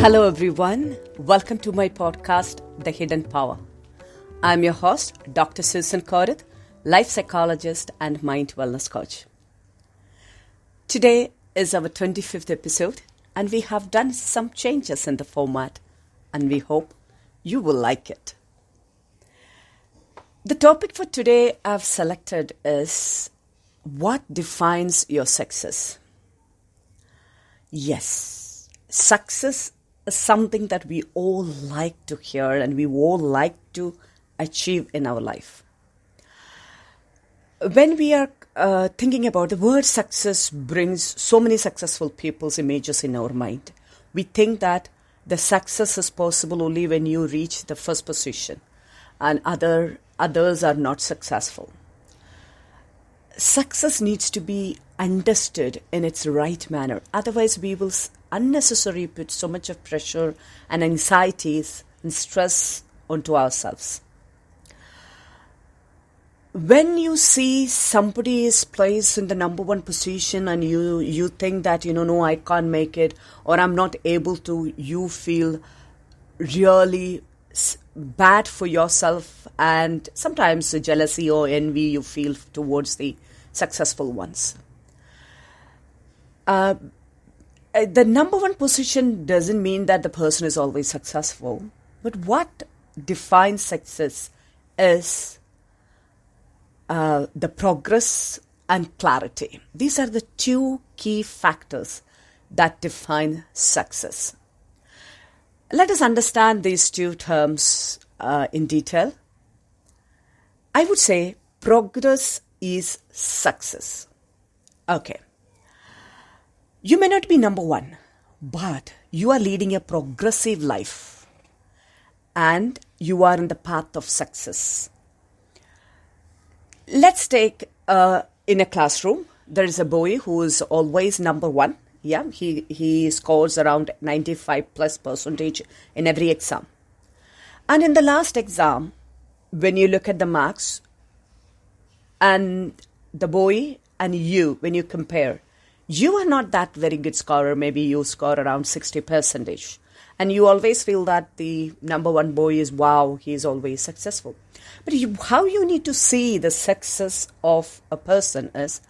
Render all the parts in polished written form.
Hello everyone, welcome to my podcast, The Hidden Power. I'm your host, Dr. Susan Koruthu, life psychologist and mind wellness coach. Today is our 25th episode and we have done some changes in the format and we hope you will like it. The topic for today I've selected is what defines your success? Yes, success is something that we all like to hear and we all like to achieve in our life. When we are thinking about the word success brings so many successful people's images in our mind. We think that the success is possible only when you reach the first position and others are not successful. Success needs to be understood in its right manner. Otherwise, we will unnecessarily put so much of pressure and anxieties and stress onto ourselves. When you see somebody is placed in the number one position and you think that, no, I can't make it or I'm not able to, you feel really bad for yourself and sometimes jealousy or envy you feel towards the successful ones. The number one position doesn't mean that the person is always successful, but what defines success is the progress and clarity. These are the two key factors that define success. Let us understand these two terms in detail. I would say progress is success. Okay. You may not be number one, but you are leading a progressive life and you are in the path of success. Let's take in a classroom, there is a boy who is always number one. Yeah, he scores around 95+% in every exam. And in the last exam, when you look at the marks and the boy and you, when you compare, you are not that very good scorer. Maybe you score around 60%. And you always feel that the number one boy is, wow, he is always successful. But how you need to see the success of a person is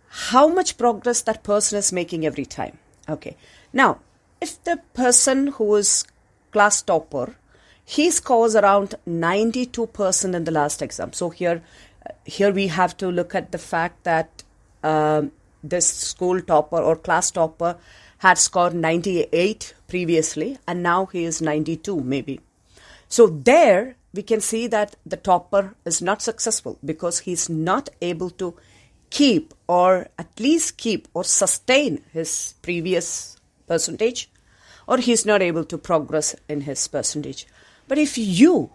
how much progress that person is making every time. Okay. Now, if the person who is class topper, he scores around 92% in the last exam. So here we have to look at the fact that this school topper or class topper had scored 98 previously and now he is 92 maybe. So there we can see that the topper is not successful because he's not able to keep or at least keep or sustain his previous percentage or he's not able to progress in his percentage. But if you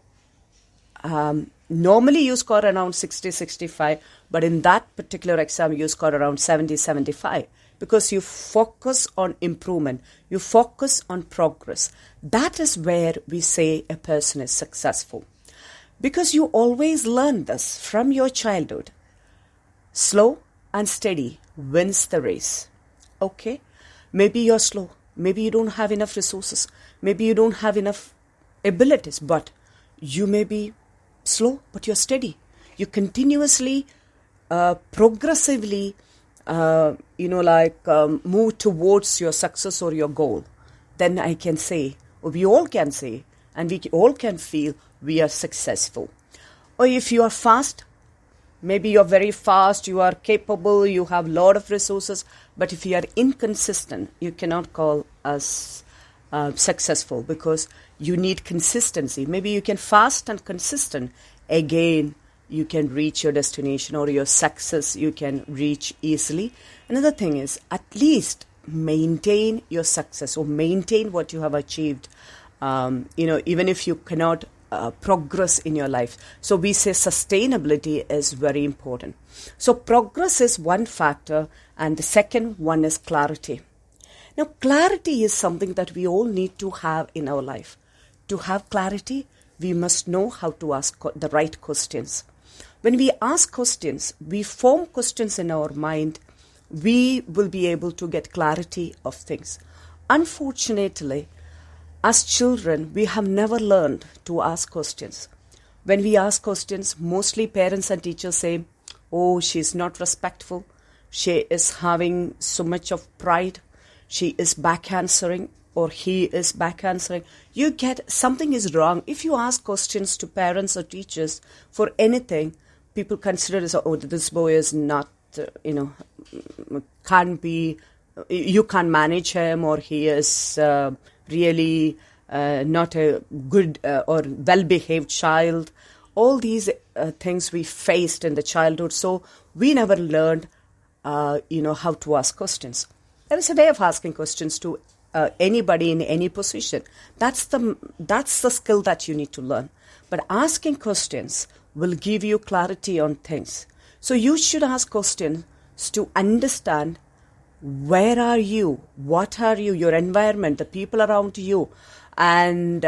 normally you score around 60, 65, but in that particular exam you score around 70, 75 because you focus on improvement, you focus on progress. That is where we say a person is successful. Because you always learn this from your childhood. Slow and steady wins the race. Okay? Maybe you're slow. Maybe you don't have enough resources. Maybe you don't have enough abilities, but you may be slow, but you're steady. You continuously, progressively, move towards your success or your goal. Then I can say, or we all can say, and we all can feel we are successful. Or if you are fast, maybe you're very fast, you are capable, you have a lot of resources, but if you are inconsistent, you cannot call us successful because you need consistency. Maybe you can fast and consistent. Again, you can reach your destination or your success you can reach easily. Another thing is at least maintain your success or maintain what you have achieved. Even if you cannot progress in your life. So we say sustainability is very important. So progress is one factor and the second one is clarity. Now clarity is something that we all need to have in our life. To have clarity, we must know how to ask the right questions. When we ask questions, we form questions in our mind, we will be able to get clarity of things. Unfortunately, As children, we have never learned to ask questions. When we ask questions, mostly parents and teachers say, oh, she's not respectful. She is having so much of pride. She is back answering, or he is back answering. You get something is wrong. If you ask questions to parents or teachers for anything, people consider as, oh, this boy is not, can't be, you can't manage him, or he is really not a good or well-behaved child. All these things we faced in the childhood, so we never learned, how to ask questions. There is a way of asking questions to anybody in any position. That's the skill that you need to learn. But asking questions will give you clarity on things. So you should ask questions to understand where are you, what are you, your environment, the people around you, and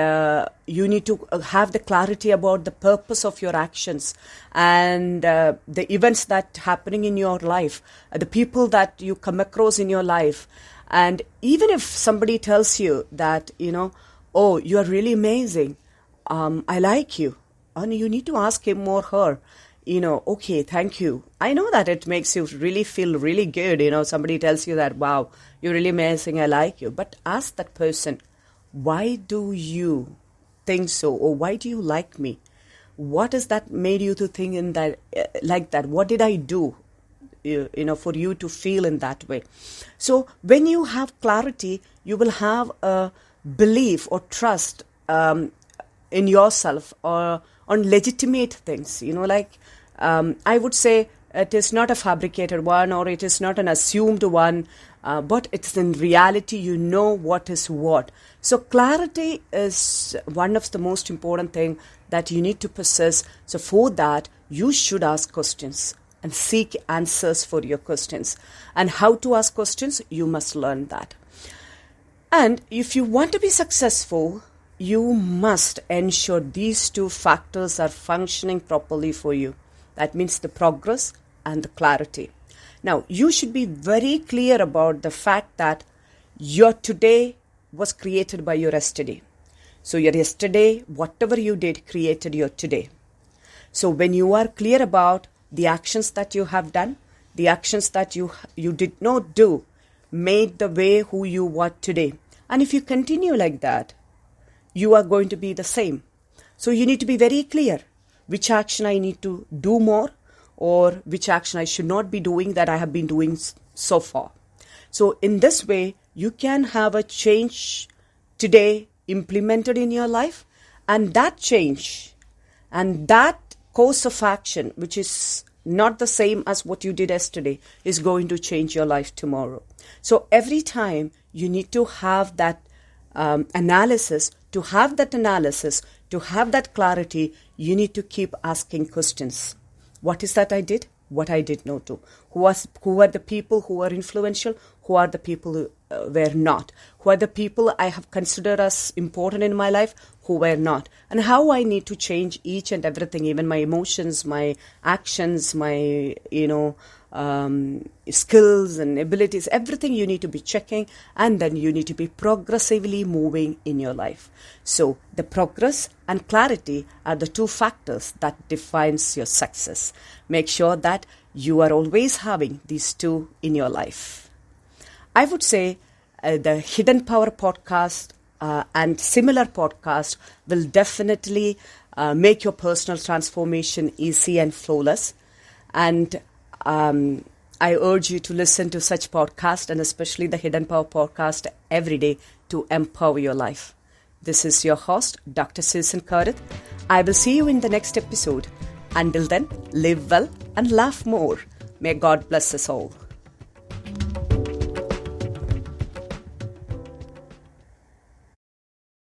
you need to have the clarity about the purpose of your actions and the events that happening in your life, the people that you come across in your life. And even if somebody tells you that, oh, you are really amazing, I like you, and you need to ask him or her, okay, thank you. I know that it makes you really feel really good. Somebody tells you that, wow, you're really amazing, I like you. But ask that person, why do you think so? Or why do you like me? What is that made you to think in that like that? What did I do, for you to feel in that way? So when you have clarity, you will have a belief or trust in yourself or on legitimate things. I would say it is not a fabricated one, or it is not an assumed one, but it's in reality, what is what. So clarity is one of the most important thing that you need to possess. So for that, you should ask questions and seek answers for your questions. And how to ask questions, you must learn that. And if you want to be successful, you must ensure these two factors are functioning properly for you. That means the progress and the clarity. Now, you should be very clear about the fact that your today was created by your yesterday. So your yesterday, whatever you did, created your today. So when you are clear about the actions that you have done, the actions that you did not do, made the way who you are today. And if you continue like that, you are going to be the same. So you need to be very clear which action I need to do more, or which action I should not be doing that I have been doing so far. So in this way, you can have a change today implemented in your life, and that change and that course of action, which is not the same as what you did yesterday, is going to change your life tomorrow. So every time you need to have that analysis. To have that analysis, to have that clarity, you need to keep asking questions. What is that I did? What I did not do? Who are the people who are influential? Who are the people who were not? Who are the people I have considered as important in my life? Who were not? And how I need to change each and everything, even my emotions, my actions, my, skills and abilities, everything you need to be checking, and then you need to be progressively moving in your life. So the progress and clarity are the two factors that defines your success. Make sure that you are always having these two in your life. I would say the Hidden Power podcast and similar podcast will definitely make your personal transformation easy and flawless. And I urge you to listen to such podcast, and especially the Hidden Power podcast, every day to empower your life. This is your host, Dr. Susan Koruthu. I will see you in the next episode. Until then, live well and laugh more. May God bless us all.